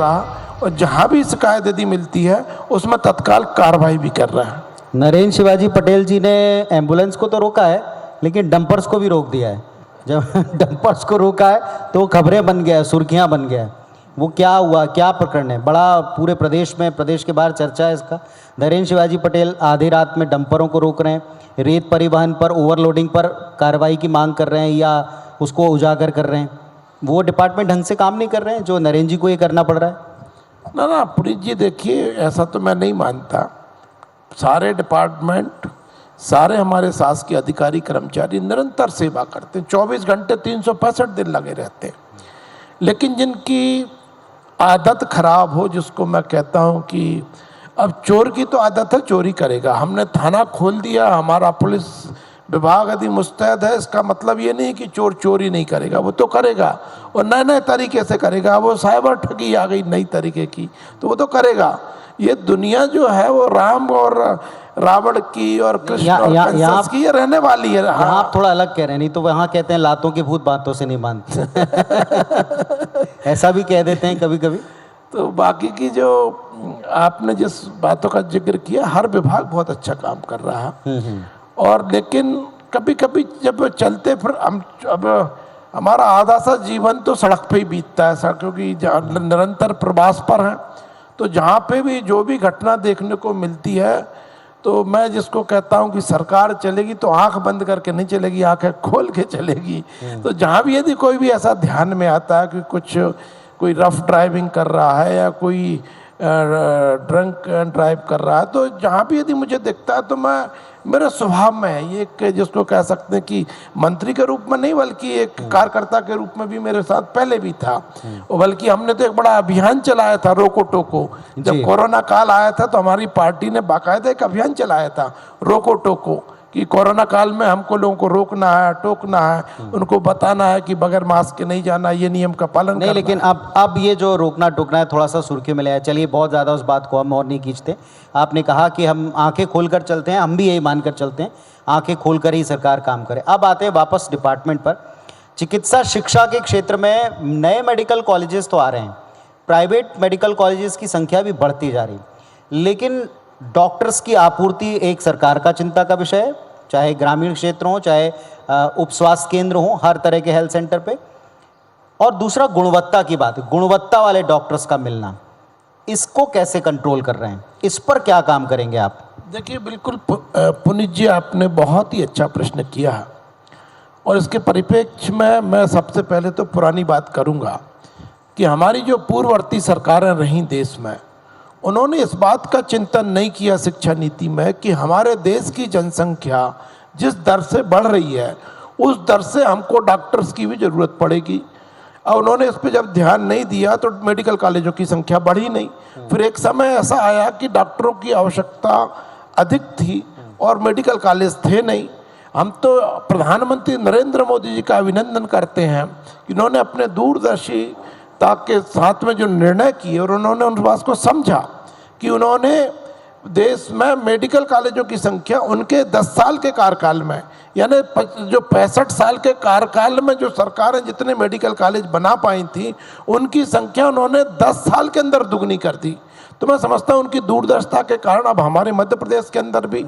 रहा और जहाँ भी शिकायत यदि मिलती है उसमें तत्काल कार्रवाई भी कर रहा है। नरेंद्र शिवाजी पटेल जी ने एम्बुलेंस को तो रोका है, लेकिन डंपर्स को भी रोक दिया है। जब डंपर्स को रोका है तो खबरें बन गया है, सुर्खियां बन गया है। वो क्या हुआ, क्या प्रकरण है, बड़ा पूरे प्रदेश में, प्रदेश के बाहर चर्चा है इसका। नरेंद्र शिवाजी पटेल आधी रात में डंपरों को रोक रहे हैं, रेत परिवहन पर ओवरलोडिंग पर कार्रवाई की मांग कर रहे हैं या उसको उजागर कर रहे हैं। वो डिपार्टमेंट ढंग से काम नहीं कर रहे हैं जो नरेंद्र जी को ये करना पड़ रहा है। ना पुनीत जी, देखिए ऐसा तो मैं नहीं मानता। सारे डिपार्टमेंट, सारे हमारे शासकीय अधिकारी कर्मचारी निरंतर सेवा करते हैं, 24 घंटे 365 दिन लगे रहते हैं। लेकिन जिनकी आदत खराब हो, जिसको मैं कहता हूं कि अब चोर की तो आदत है, चोरी करेगा। हमने थाना खोल दिया, हमारा पुलिस विभाग यदि मुस्तैद है, इसका मतलब ये नहीं कि चोर चोरी नहीं करेगा, वो तो करेगा और नए नए तरीके से करेगा। वो साइबर ठगी आ गई नई तरीके की, तो वो तो करेगा। ये दुनिया जो है वो राम और रावण की और कृष्ण और कंस की ये रहने वाली है। हाँ, आप थोड़ा अलग कह रहे हैं, नहीं तो वहाँ कहते हैं लातों के भूत बातों से नहीं मानते। ऐसा भी कह देते हैं कभी कभी। तो बाकी की जो आपने जिस बातों का जिक्र किया, हर विभाग बहुत अच्छा काम कर रहा है। और लेकिन कभी कभी जब चलते फिर हम, अब हमारा आधा सा जीवन तो सड़क पे ही बीतता है, क्योंकि निरंतर प्रवास पर हैं। तो जहाँ पे भी जो भी घटना देखने को मिलती है, तो मैं जिसको कहता हूँ कि सरकार चलेगी तो आंख बंद करके नहीं चलेगी, आंखें खोल के चलेगी। तो जहाँ भी यदि कोई भी ऐसा ध्यान में आता है कि कोई रफ ड्राइविंग कर रहा है या कोई ड्रंक एंड ड्राइव कर रहा है, तो जहाँ भी यदि मुझे दिखता है तो मेरे स्वभाव में है ये, एक जिसको कह सकते हैं कि मंत्री के रूप में नहीं बल्कि एक कार्यकर्ता के रूप में भी मेरे साथ पहले भी था। और बल्कि हमने तो एक बड़ा अभियान चलाया था, रोको टोको। जब कोरोना काल आया था तो हमारी पार्टी ने बाकायदा एक अभियान चलाया था, रोको टोको, कि कोरोना काल में हमको लोगों को रोकना है, टोकना है, उनको बताना है कि बगैर मास्क के नहीं जाना, ये नियम का पालन नहीं। लेकिन अब ये जो रोकना टोकना है थोड़ा सा सुर्खियों में ले आया। चलिए, बहुत ज़्यादा उस बात को हम और नहीं खींचते। आपने कहा कि हम आंखें खोलकर चलते हैं, हम भी यही मानकर चलते हैं, आंखें खोलकर ही सरकार काम करे। अब आते हैं वापस डिपार्टमेंट पर। चिकित्सा शिक्षा के क्षेत्र में नए मेडिकल कॉलेजेस तो आ रहे हैं, प्राइवेट मेडिकल कॉलेजेस की संख्या भी बढ़ती जा रही, लेकिन डॉक्टर्स की आपूर्ति एक सरकार का चिंता का विषय है, चाहे ग्रामीण क्षेत्र हो, चाहे उप स्वास्थ्य केंद्र हो, हर तरह के हेल्थ सेंटर पे। और दूसरा गुणवत्ता की बात है, गुणवत्ता वाले डॉक्टर्स का मिलना, इसको कैसे कंट्रोल कर रहे हैं, इस पर क्या काम करेंगे आप? देखिए, बिल्कुल पुनीत जी, आपने बहुत ही अच्छा प्रश्न किया है। और इसके परिप्रेक्ष्य में मैं सबसे पहले तो पुरानी बात करूंगा कि हमारी जो पूर्ववर्ती सरकारें रहीं देश में, उन्होंने इस बात का चिंतन नहीं किया शिक्षा नीति में कि हमारे देश की जनसंख्या जिस दर से बढ़ रही है उस दर से हमको डॉक्टर्स की भी ज़रूरत पड़ेगी। और उन्होंने इस पर जब ध्यान नहीं दिया तो मेडिकल कॉलेजों की संख्या बढ़ी नहीं। फिर एक समय ऐसा आया कि डॉक्टरों की आवश्यकता अधिक थी और मेडिकल कॉलेज थे नहीं। हम तो प्रधानमंत्री नरेंद्र मोदी जी का अभिनंदन करते हैं कि उन्होंने अपने दूरदर्शिता के साथ में जो निर्णय किए और उन्होंने उन बात को समझा कि उन्होंने देश में मेडिकल कॉलेजों की संख्या उनके 10 साल के कार्यकाल में, यानी जो 65 साल के कार्यकाल में जो सरकारें जितने मेडिकल कॉलेज बना पाई थी, उनकी संख्या उन्होंने 10 साल के अंदर दुगनी कर दी। तो मैं समझता हूँ उनकी दूरदर्शिता के कारण अब हमारे मध्य प्रदेश के अंदर भी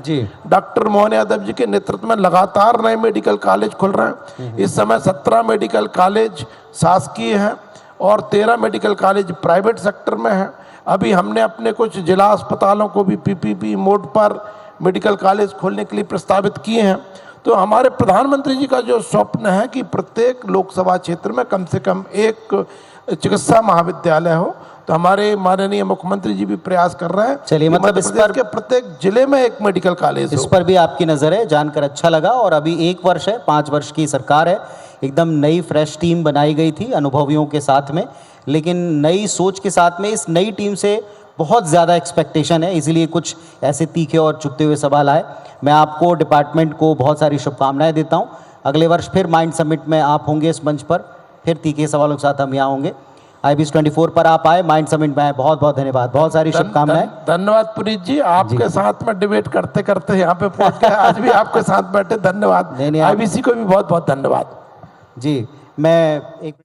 डॉक्टर मोहन यादव जी के नेतृत्व में लगातार नए मेडिकल कॉलेज खुल रहे हैं। इस समय 17 मेडिकल कॉलेज शासकीय हैं और 13 मेडिकल कॉलेज प्राइवेट सेक्टर में हैं। अभी हमने अपने कुछ जिला अस्पतालों को भी पीपीपी मोड पर मेडिकल कॉलेज खोलने के लिए प्रस्तावित किए हैं। तो हमारे प्रधानमंत्री जी का जो स्वप्न है कि प्रत्येक लोकसभा क्षेत्र में कम से कम एक चिकित्सा महाविद्यालय हो, तो हमारे माननीय मुख्यमंत्री जी भी प्रयास कर रहे हैं। चलिए, मतलब इस पर के प्रत्येक जिले में एक मेडिकल कॉलेज इस पर भी आपकी नज़र है, जानकर अच्छा लगा। और अभी 1 वर्ष है, 5 वर्ष की सरकार है, एकदम नई फ्रेश टीम बनाई गई थी अनुभवियों के साथ में, लेकिन नई सोच के साथ में इस नई टीम से बहुत ज़्यादा एक्सपेक्टेशन है, इसीलिए कुछ ऐसे तीखे और चुभते हुए सवाल आए। मैं आपको, डिपार्टमेंट को बहुत सारी शुभकामनाएं देता हूं। अगले वर्ष फिर माइंड समिट में आप होंगे इस मंच पर, फिर तीखे सवालों के साथ हम यहाँ होंगे। IBC 24 पर आप आए, माइंड समिट में आए, बहुत बहुत धन्यवाद, बहुत सारी शुभकामनाएं। धन्यवाद पुनीत जी, आपके साथ में डिबेट करते करते यहाँ पे पहुँच गए, आज भी आपके साथ बैठे, धन्यवाद। IBC को भी बहुत बहुत धन्यवाद जी। मैं एक